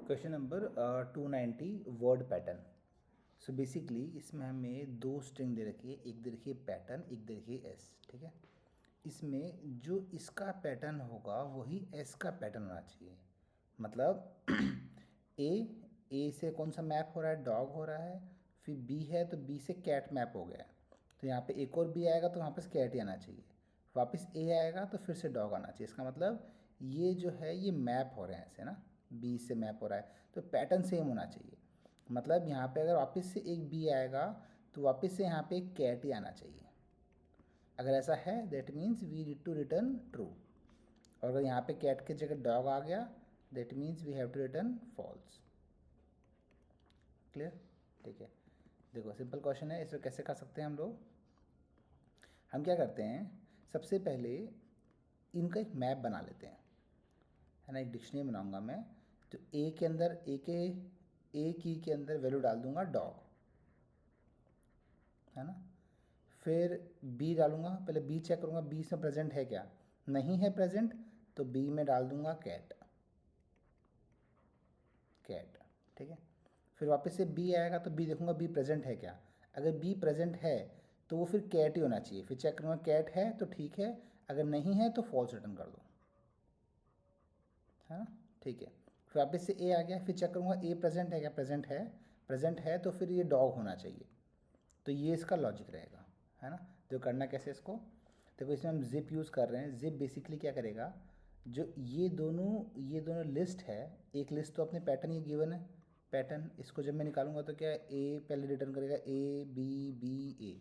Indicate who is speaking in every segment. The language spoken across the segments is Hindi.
Speaker 1: Question number 290 word pattern. So basically इसमें हमें दो स्ट्रिंग दे रखी है, एक दे रखी है पैटर्न, एक दे रखी है एस। ठीक है, इसमें जो इसका पैटर्न होगा वही एस का पैटर्न होना चाहिए। मतलब ए से कौन सा मैप हो रहा है, डॉग हो रहा है। फिर बी है तो बी से कैट मैप हो गया, तो यहाँ पे एक और बी आएगा तो वहाँ पे कैट ही आना चाहिए। वापस ए आएगा तो फिर से डॉग आना चाहिए। इसका मतलब ये जो है ये मैप हो रहे हैं ऐसे ना, बी से मैप हो रहा है तो पैटर्न सेम होना चाहिए। मतलब यहाँ पे अगर वापस से एक बी आएगा तो वापस से यहाँ पे एक कैट ही आना चाहिए। अगर ऐसा है that means we need to return true, और अगर यहाँ पे कैट के जगह डॉग आ गया that means we have to return false. Clear? ठीक है, देखो सिंपल क्वेश्चन है, इसे कैसे कर सकते हैं हम लोग। हम क्या करते हैं, सबसे पहले इनका एक मैप बना लेते हैं, है ना। एक डिक्शनरी बनाऊंगा मैं, तो ए के अंदर ए की के अंदर वैल्यू डाल दूंगा डॉग, है ना। फिर बी डालूंगा, पहले बी चेक करूंगा बी से प्रेजेंट है क्या, नहीं है प्रेजेंट तो बी में डाल दूंगा कैट। ठीक है, फिर वापस से बी आएगा तो बी देखूंगा बी प्रेजेंट है क्या। अगर बी प्रेजेंट है तो वो फिर कैट ही होना चाहिए। फिर चेक करूंगा कैट है तो ठीक है, अगर नहीं है तो फॉल्स रिटर्न कर दो, है ना। ठीक है, फिर वापस से ए आ गया, फिर चेक करूंगा ए प्रेजेंट है क्या, प्रेजेंट है तो फिर ये डॉग होना चाहिए। तो ये इसका लॉजिक रहेगा, है ना। तो करना कैसे इसको, देखो इसमें हम जिप यूज़ कर रहे हैं। जिप बेसिकली क्या करेगा, जो ये दोनों लिस्ट है, एक लिस्ट तो अपने पैटर्न ये गिवन है, पैटर्न इसको जब मैं निकालूंगा तो क्या ए पहले रिटर्न करेगा ए बी बी ए,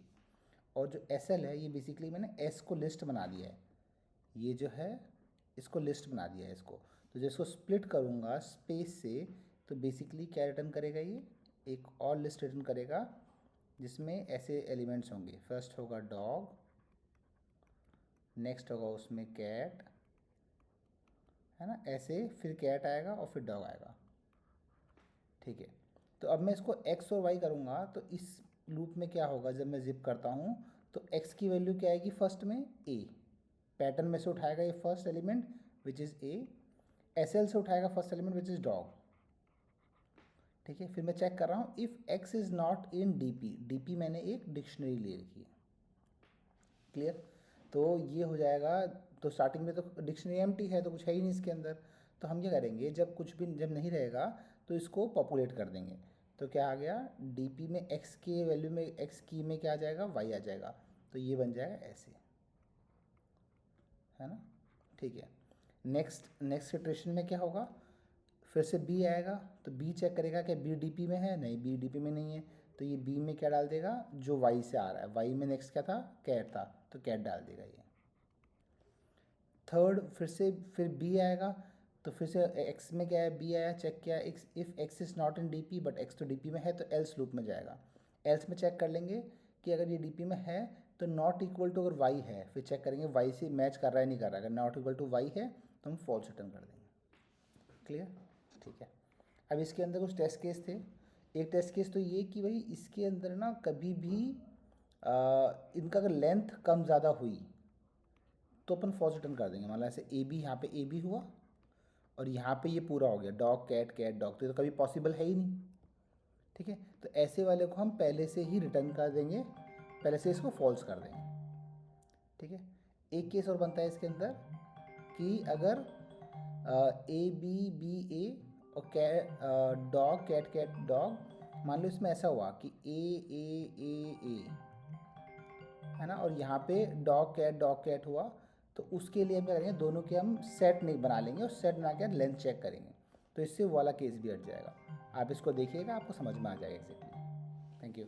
Speaker 1: और जो एस एल है ये बेसिकली मैंने एस को लिस्ट बना दिया है, ये जो है इसको लिस्ट बना दिया है इसको। तो जब इसको स्प्लिट करूँगा स्पेस से तो बेसिकली क्या रिटर्न करेगा, ये एक और लिस्ट रिटर्न करेगा जिसमें ऐसे एलिमेंट्स होंगे। फर्स्ट होगा डॉग, नेक्स्ट होगा उसमें कैट, है ना, ऐसे फिर कैट आएगा और फिर डॉग आएगा। ठीक है, तो अब मैं इसको एक्स और वाई करूँगा तो इस लूप में क्या होगा, जब मैं जिप करता हूँ तो एक्स की वैल्यू क्या आएगी, फर्स्ट में ए, पैटर्न में से उठाएगा ये first element which is a, S L से उठाएगा first element which is dog. ठीक है, फिर मैं चेक कर रहा हूँ if x is not in D P, D P मैंने एक डिक्शनरी ले रखी है। क्लियर? तो ये हो जाएगा, तो स्टार्टिंग में तो डिक्शनरी एम्प्टी है तो कुछ है ही नहीं इसके अंदर। तो हम क्या करेंगे, जब कुछ भी जब नहीं रहेगा तो इसको पॉपुलेट कर देंगे। तो क्या आ गया, डीपी में एक्स के वैल्यू में एक्स की में क्या आ जाएगा, वाई आ जाएगा। तो ये बन जाएगा ऐसे, है ना। ठीक है, नेक्स्ट इटरेशन में क्या होगा, फिर से बी आएगा तो बी चेक करेगा कि बी डीपी में है, नहीं बी डीपी में नहीं है, तो ये बी में क्या डाल देगा, जो वाई से आ रहा है, वाई में नेक्स्ट क्या था, कैट था, तो कैट डाल देगा ये। थर्ड फिर बी आएगा तो फिर से एक्स में क्या है, बी आया, चेक किया x, if x is not in DP but x तो डीपी में है तो एल्स लूप में जाएगा। एल्स में चेक कर लेंगे कि अगर ये डीपी में है तो नॉट इक्वल टू अगर वाई है, फिर चेक करेंगे वाई से मैच कर रहा है नहीं कर रहा है, अगर नॉट इक्वल टू वाई है तो हम फॉल्स रिटर्न कर देंगे। क्लियर? ठीक है, अब इसके अंदर कुछ टेस्ट केस थे। एक टेस्ट केस तो ये कि भाई इसके अंदर ना कभी भी इनका अगर लेंथ कम ज़्यादा हुई तो अपन फॉल्स रिटर्न कर देंगे। मान लो ऐसे ए बी, यहाँ पे ए बी हुआ और यहाँ पे ये पूरा हो गया डॉग कैट कैट डॉग, तो ये तो कभी पॉसिबल है ही नहीं। ठीक है, तो ऐसे वाले को हम पहले से ही रिटर्न कर देंगे, पहले से इसको फॉल्स कर देंगे। ठीक है, एक केस और बनता है इसके अंदर कि अगर ए बी बी ए और डॉग कैट कैट डॉग, मान लो इसमें ऐसा हुआ कि ए है ना, और यहाँ पे डॉग कैट हुआ, तो उसके लिए हम क्या करेंगे, दोनों के हम सेट नहीं बना लेंगे और सेट बना के लेंथ चेक करेंगे, तो इससे वो वाला केस भी हट जाएगा। आप इसको देखिएगा, आपको समझ में आ जाएगा एग्जैक्टली। Thank you.